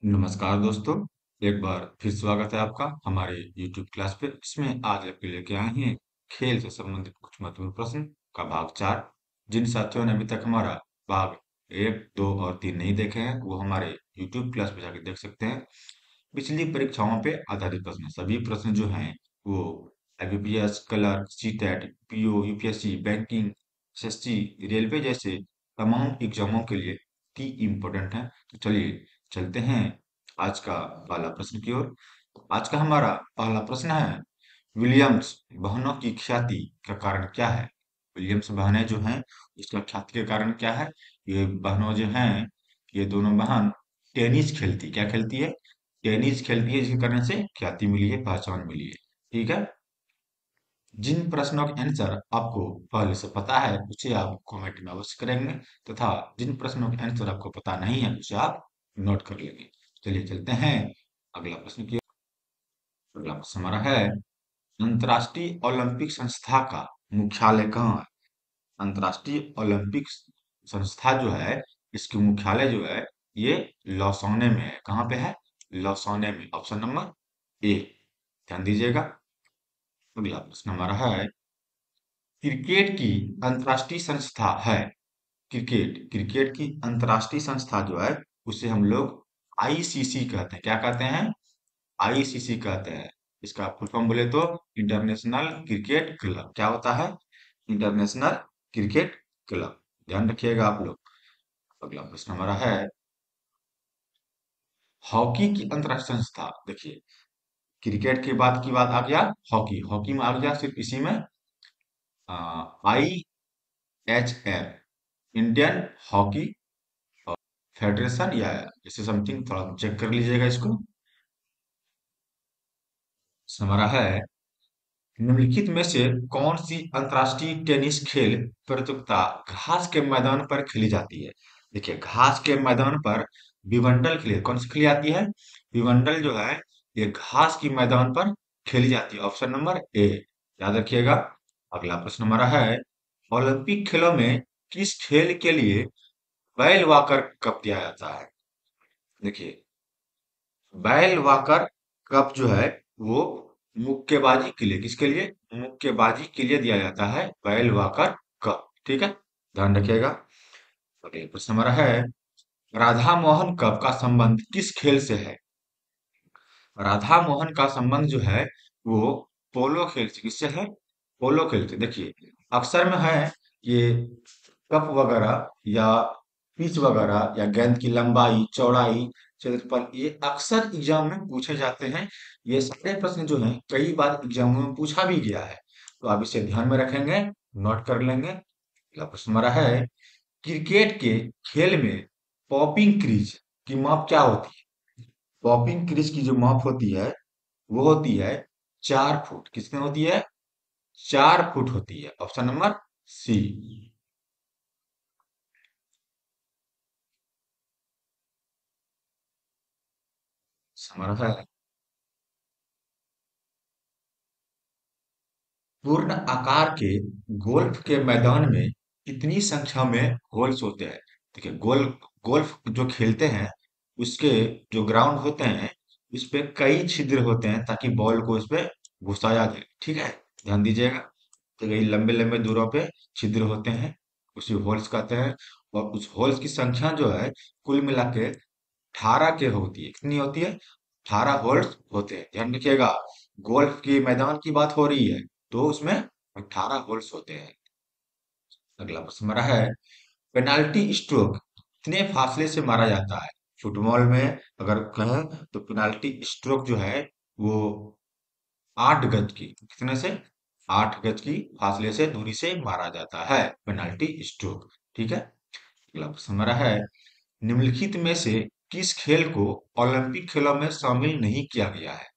नमस्कार दोस्तों। एक बार फिर स्वागत है आपका हमारे YouTube क्लास पे। इसमें आज आपके लेके आए हैं खेल से संबंधित कुछ महत्वपूर्ण प्रश्न का भाग 4। जिन साथियों ने अभी तक हमारा भाग 1, 2 और 3 नहीं देखे हैं वो हमारे YouTube क्लास पे जाके देख सकते हैं। पिछली परीक्षाओं पे आधारित प्रश्न, सभी प्रश्न जो हैं वो IBPS, clerk, CTET, PO, UPSC, banking, SSC, railway जैसे तमाम एग्जामों के लिए ही इम्पोर्टेंट है। तो चलिए चलते हैं आज का पहला प्रश्न की ओर। आज का हमारा पहला प्रश्न है, विलियम्स बहनों की ख्याति का कारण क्या है? विलियम्स बहनें जो हैं उसका ख्याति के कारण क्या है? ये बहनों जो हैं, ये दोनों बहन टेनिस खेलती, क्या खेलती है? टेनिस खेलती है, जिसके कारण से ख्याति मिली है, पहचान मिली है। ठीक है। जिन प्रश्नों के आंसर आपको पहले से पता है उसे आप कमेंट में अवश्य करेंगे, तथा जिन प्रश्नों के आंसर आपको पता नहीं है उसे आप नोट कर लेंगे। चलिए चलते हैं अगला प्रश्न की ओर। अगला प्रश्न हमारा है, अंतर्राष्ट्रीय ओलंपिक संस्था का मुख्यालय कहाँ है? अंतर्राष्ट्रीय ओलंपिक संस्था जो है, इसकी मुख्यालय जो है ये लौसाने में है। कहाँ पे है? लौसाने में। ऑप्शन नंबर ए, ध्यान दीजिएगा। अगला प्रश्न हमारा है, क्रिकेट की अंतर्राष्ट्रीय संस्था है, क्रिकेट क्रिकेट की अंतर्राष्ट्रीय संस्था जो है उसे हम लोग आईसीसी कहते हैं। क्या कहते हैं? आईसीसी कहते हैं। इसका फुल फॉर्म बोले तो इंटरनेशनल क्रिकेट क्लब। क्या होता है? International cricket club. ध्यान रखिएगा आप लोग। अगला प्रश्न हमारा है, हॉकी की अंतर्राष्ट्रीय संस्था। देखिए, क्रिकेट के बाद की बात आ गया हॉकी, हॉकी में आ गया सिर्फ इसी में IHF, इंडियन हॉकी फेडरेशन या ऐसे समथिंग, थोड़ा चेक कर लीजिएगा इसको। हमारा है, निम्नलिखित में से कौन सी अंतर्राष्ट्रीय टेनिस खेल प्रतियोगिता घास के मैदान पर खेली जाती है? देखिए, घास के मैदान पर भिवंडल खेली, कौन सी खेली जाती है? भिवंडल जो है ये घास की मैदान पर खेली जाती है। ऑप्शन नंबर ए, याद रखिएगा। अगला प्रश्न हमारा है, ओलंपिक खेलों में किस खेल के लिए बैल वॉकर कप दिया जाता है? देखिए, बैल वॉकर कप जो है वो मुक्केबाजी के लिए, किसके लिए? मुक्केबाजी के लिए दिया जाता है बैल वॉकर कप। ठीक है, ध्यान रखिएगा। अगले प्रश्न हमारा है, राधा मोहन कप का संबंध किस खेल से है? राधा मोहन का संबंध जो है वो पोलो खेल से, किससे है? पोलो खेल से। देखिए, अक्सर में है ये कप वगैरह या पिच वगैरह या गेंद की लंबाई चौड़ाई क्षेत्रफल, ये अक्सर एग्जाम में पूछे जाते हैं। ये सारे प्रश्न जो हैं कई बार एग्जाम में पूछा भी गया है, तो आप इसे ध्यान में रखेंगे, नोट कर लेंगे। अगला प्रश्न हमारा है, क्रिकेट के खेल में पॉपिंग क्रीज की माप क्या होती है? पॉपिंग क्रीज की जो माप होती है वो होती है 4 फुट। कितनी होती है? 4 फुट होती है। Option number C. हमारा है, पूर्ण आकार के गोल्फ के मैदान में कितनी संख्या में होल्स होते हैं? देखिए, गोल्फ जो खेलते हैं उसके जो ग्राउंड होते हैं उस पे कई छिद्र होते हैं ताकि बॉल को उस पे घुसाया जाए। ठीक है, ध्यान दीजिएगा। तो कई लंबे लंबे दूरों पे छिद्र होते हैं, उसे होल्स कहते हैं। और उस होल्स की संख्या जो है कुल मिला के 18 के होती है। कितनी होती है? 18 होल्स होते हैं। ध्यान रखिएगा, गोल्फ के मैदान की बात हो रही है तो उसमें 18 होल्स होते हैं। अगला प्रश्न हमारा है, पेनाल्टी स्ट्रोक कितने फासले से मारा जाता है? फुटबॉल में अगर कहें तो पेनाल्टी स्ट्रोक जो है वो 8 गज की, कितने से? 8 गज की फासले से, दूरी से मारा जाता है पेनाल्टी स्ट्रोक। ठीक है। अगला प्रश्न हमारा है, निम्नलिखित में से किस खेल को ओलंपिक खेलों में शामिल नहीं किया गया है?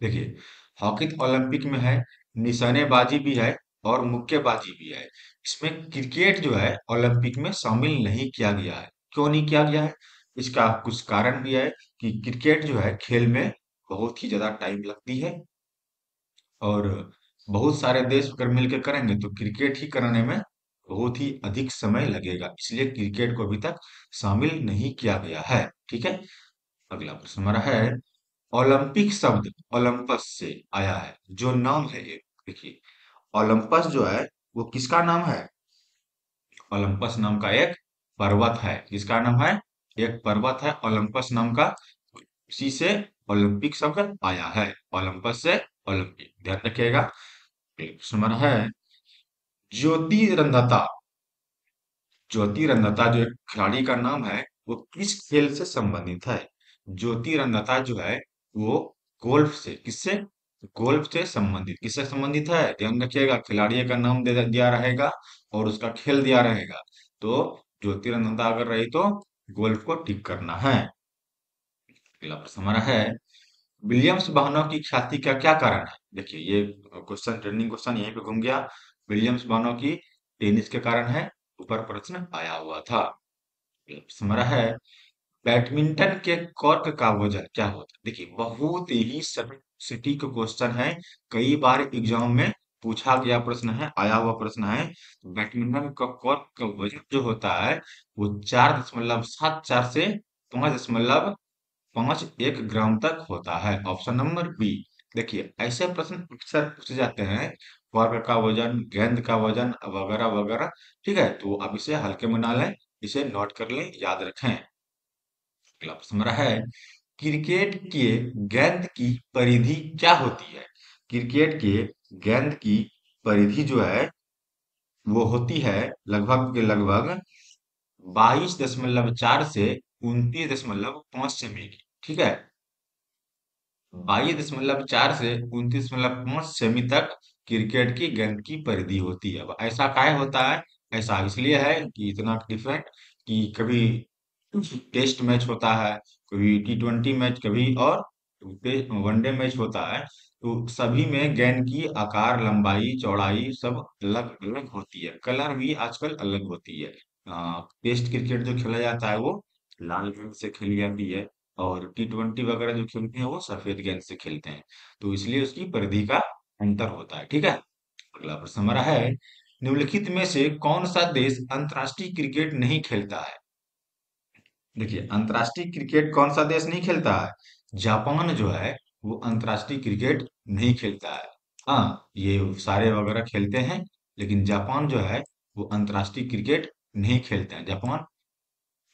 देखिए, हॉकी तो ओलंपिक में है, निशानेबाजी भी है और मुक्केबाजी भी है। इसमें क्रिकेट जो है ओलंपिक में शामिल नहीं किया गया है। क्यों नहीं किया गया है? इसका कुछ कारण भी है कि क्रिकेट जो है खेल में बहुत ही ज्यादा टाइम लगती है, और बहुत सारे देश अगर मिलकर करेंगे तो क्रिकेट ही कराने में बहुत ही अधिक समय लगेगा, इसलिए क्रिकेट को अभी तक शामिल नहीं किया गया है। ठीक है। अगला प्रश्न हमारा है, ओलंपिक शब्द ओलंपस से आया है, जो नाम है ये। देखिए, ओलंपस जो है वो किसका नाम है? ओलंपस नाम का एक पर्वत है। किसका नाम है? एक पर्वत है ओलंपस नाम का। उसी से ओलंपिक शब्द आया है। ओलंपस से ओलंपिक, ध्यान रखिएगा। प्रश्न नंबर है, ज्योतिरंधता। ज्योतिरंधता जो एक खिलाड़ी का नाम है, वो किस खेल से संबंधित है? ज्योतिरंधता जो है वो गोल्फ से, किससे? गोल्फ से संबंधित। किससे संबंधित है? ध्यान रखिएगा, खिलाड़ी का नाम दिया रहेगा और उसका खेल दिया रहेगा। तो ज्योतिरंधता अगर रही तो गोल्फ को टिक करना है। अगला प्रश्न हमारा है, विलियम्स बहनों की ख्याति का क्या कारण है? देखिए, ये क्वेश्चन ट्रेंडिंग क्वेश्चन यहीं पे घूम गया। विलियम्स बहनों की टेनिस के कारण है, ऊपर प्रश्न आया हुआ था। हमारा है, बैडमिंटन के कॉर्क का वजन क्या होता है? देखिए, बहुत ही सटीक क्वेश्चन है। कई बार एग्जाम में पूछा गया प्रश्न है, आया हुआ प्रश्न है। बैडमिंटन का कॉर्क का वजन जो होता है वो 4.74 से 5.51 तक होता है। Option number B. देखिए, ऐसे प्रश्न अक्सर पूछे जाते हैं, कॉर्क का वजन, गेंद का वजन वगैरह वगैरह। ठीक है, तो आप इसे हल्के में ना लें, इसे नोट कर लें, याद रखें। अगला प्रश्न हमारा है, क्रिकेट के गेंद की परिधि क्या होती है? क्रिकेट के गेंद की परिधि जो है वो होती है लगभग के लगभग 22.4 से 29.5 सेमी की। ठीक है, 22.4 से 29.5 सेमी तक क्रिकेट की गेंद की परिधि होती है। अब ऐसा काहे होता है? ऐसा इसलिए है कि इतना डिफरेंट, कि कभी टेस्ट मैच होता है, कभी T20 मैच, कभी और वनडे मैच होता है। तो सभी में गेंद की आकार, लंबाई, चौड़ाई सब अलग अलग होती है। कलर भी आजकल अलग होती है। टेस्ट क्रिकेट जो खेला जाता है वो लाल गेंद से खेली जाती है, और T20 वगैरह जो खेलते हैं वो सफेद गेंद से खेलते हैं। तो इसलिए उसकी परिधि का अंतर होता है। ठीक है, अगला प्रश्न हमारा है, निम्नलिखित में से कौन सा देश अंतर्राष्ट्रीय क्रिकेट नहीं खेलता है? देखिए, अंतर्राष्ट्रीय क्रिकेट कौन सा देश नहीं खेलता है? जापान जो है वो अंतर्राष्ट्रीय क्रिकेट नहीं खेलता है। हाँ, ये सारे वगैरह खेलते हैं, लेकिन जापान जो है वो अंतर्राष्ट्रीय क्रिकेट नहीं खेलते हैं, जापान।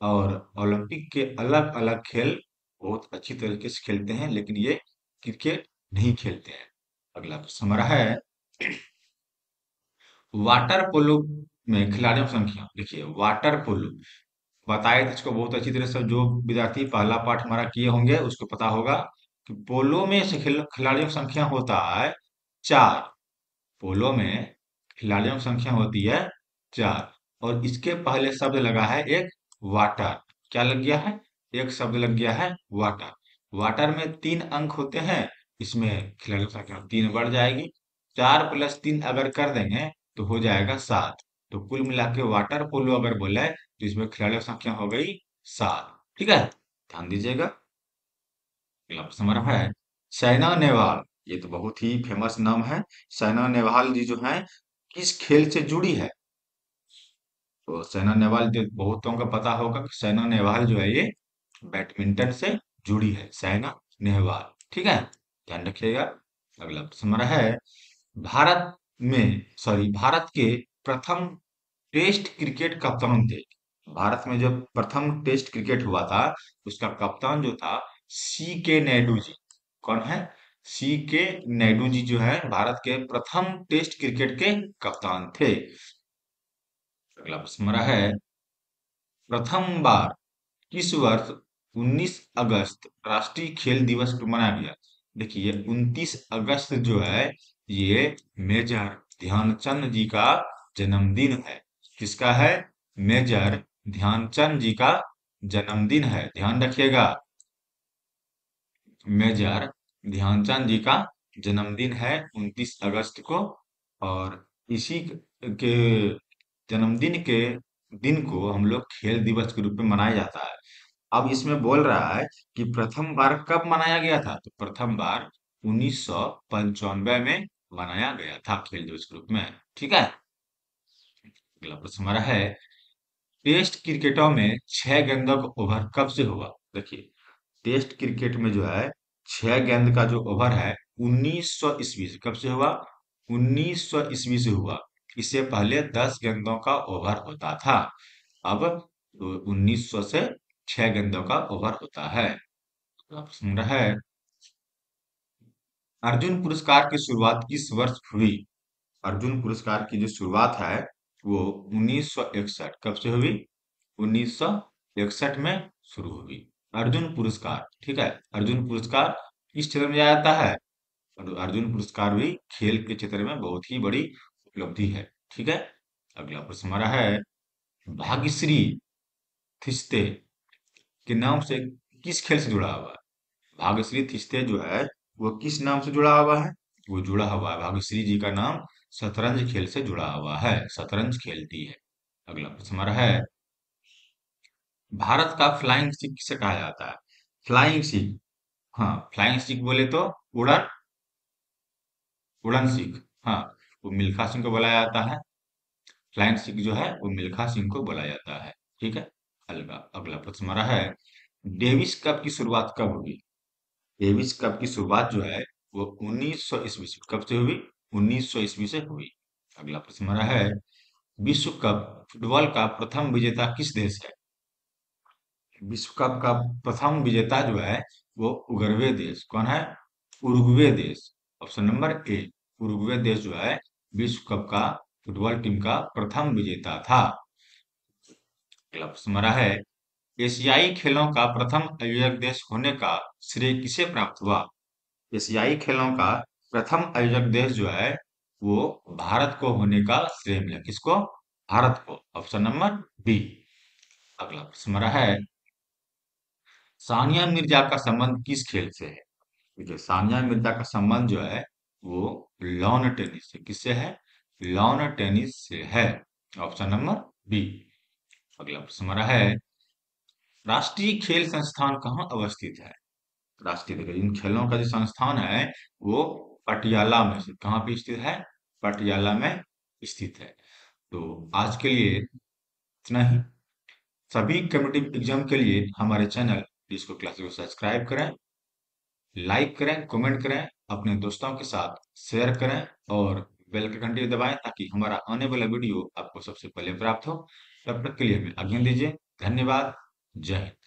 और ओलंपिक के अलग अलग खेल बहुत अच्छी तरीके से खेलते हैं, लेकिन ये क्रिकेट नहीं खेलते हैं। अगला प्रश्न हमारा है, वाटर पोलो में खिलाड़ियों की संख्या। देखिए, वाटर पोलो बताए थे इसको बहुत अच्छी तरह से। जो विद्यार्थी पहला पाठ हमारा किए होंगे उसको पता होगा कि पोलो में से खिलाड़ियों की संख्या होता है 4। पोलो में खिलाड़ियों की संख्या होती है 4, और इसके पहले शब्द लगा है एक, वाटर। क्या लग गया है? एक शब्द लग गया है, वाटर। वाटर में 3 अंक होते हैं, इसमें खिलाड़ियों की संख्या 3 बढ़ जाएगी। 4 + 3 अगर कर देंगे तो हो जाएगा 7। तो कुल मिला के वाटर पोलो अगर बोले तो इसमें खिलाड़ियों की संख्या हो गई 7। ठीक है, ध्यान दीजिएगा। अगला प्रश्न हमारा है, साइना नेहवाल। ये तो बहुत ही फेमस नाम है। साइना नेहवाल जी जो है किस खेल से जुड़ी है? तो साइना नेहवाल जो बहुतों को पता होगा कि साइना नेहवाल जो है ये बैडमिंटन से जुड़ी है, साइना नेहवाल। ठीक है, ध्यान रखिएगा। अगला प्रश्न हमारा है, भारत भारत के प्रथम टेस्ट क्रिकेट कप्तान थे। भारत में जब प्रथम टेस्ट क्रिकेट हुआ था, उसका कप्तान जो था सी के नायडू जी। कौन है? सी के नायडू जी जो है भारत के प्रथम टेस्ट क्रिकेट के कप्तान थे। अगला प्रश्न हमारा है, प्रथम बार किस वर्ष 19 अगस्त राष्ट्रीय खेल दिवस को मनाया गया? देखिए, 29 अगस्त जो है ये मेजर ध्यानचंद जी का जन्मदिन है। किसका है? मेजर ध्यानचंद जी का जन्मदिन है, ध्यान रखिएगा। मेजर ध्यानचंद जी का जन्मदिन है 29 अगस्त को। और इसी के जन्मदिन के दिन को हम लोग खेल दिवस के रूप में मनाया जाता है। अब इसमें बोल रहा है कि प्रथम बार कब मनाया गया था? तो प्रथम बार 1995 में मनाया गया था खेल दिवस के रूप में। ठीक है, अगला प्रश्न हमारा है, टेस्ट क्रिकेटों में 6 गेंदों का ओवर कब से हुआ? देखिए, टेस्ट क्रिकेट में जो है 6 गेंद का जो ओवर है 1900 ईस्वी से, कब से हुआ? 1900 ईस्वी से हुआ। इससे पहले 10 गेंदों का ओवर होता था। अब 1900 से 6 गेंदों का ओवर होता है। तो आप सुन रहा है, अर्जुन पुरस्कार की शुरुआत किस वर्ष हुई? अर्जुन पुरस्कार की जो शुरुआत है वो 1961, कब से हुई? 1961 में शुरू हुई अर्जुन पुरस्कार। ठीक है, अर्जुन पुरस्कार किस क्षेत्र में दिया जाता है? और अर्जुन पुरस्कार भी खेल के क्षेत्र में बहुत ही बड़ी उपलब्धि है। ठीक है, अगला प्रश्न हमारा है, भाग्यश्री थिस्ते के नाम से किस खेल से जुड़ा हुआ है? भाग्यश्री थिस्ते जो है वो किस नाम से जुड़ा हुआ है? वो जुड़ा हुआ है, भाग्यश्री जी का नाम शतरंज खेल से जुड़ा हुआ है, शतरंज खेलती है। अगला प्रश्न हमारा है, भारत का फ्लाइंग सिख किसे कहा जाता है? फ्लाइंग सिख, हाँ, फ्लाइंग सिख बोले तो उड़न उड़न सिख, हाँ, वो मिल्खा सिंह को बोला जाता है। फ्लाइंग सिख जो है वो मिल्खा सिंह को बोला जाता है। ठीक है, अगला अगला प्रश्न हमारा है, डेविस कप की शुरुआत कब हुई? डेविस कप की शुरुआत जो है वो 1900 ईस्वी से, कब से हुई? 1900 ईस्वी से हुई। अगला प्रश्न हमारा है, विश्व कप फुटबॉल का प्रथम विजेता किस देश है? विश्व कप का प्रथम विजेता जो है वो उरुग्वे देश, कौन है? उरुग्वे देश। ऑप्शन नंबर ए, उरुग्वे देश जो है विश्व कप का फुटबॉल टीम का प्रथम विजेता था। अगला प्रश्न हमारा है, एशियाई खेलों का प्रथम आयोजक देश होने का श्रेय किसे प्राप्त हुआ? एशियाई खेलों का प्रथम आयोजक देश जो है वो भारत को होने का श्रेय मिला। किसको? भारत को। Option number B. अगला प्रश्न हमारा है, सानिया मिर्जा का संबंध किस खेल से है? देखिए, सानिया मिर्जा का संबंध जो है वो लॉन टेनिस से, किससे है? लॉन टेनिस से है। Option number B. अगला प्रश्न हमारा है, राष्ट्रीय खेल संस्थान कहाँ अवस्थित है? राष्ट्रीय, देखिए इन खेलों का जो संस्थान है वो पटियाला में से, कहाँ पे स्थित है? पटियाला में स्थित है। तो आज के लिए इतना ही। सभी कम्पिटिटिव एग्जाम के लिए हमारे चैनल डिस्को क्लासेस को सब्सक्राइब करें, लाइक करें, कमेंट करें, अपने दोस्तों के साथ शेयर करें और बेल का घंटी दबाएं ताकि हमारा आने वाला वीडियो आपको सबसे पहले प्राप्त हो। तब तक के लिए हमें आज्ञा दीजिए। धन्यवाद। जय हिंद।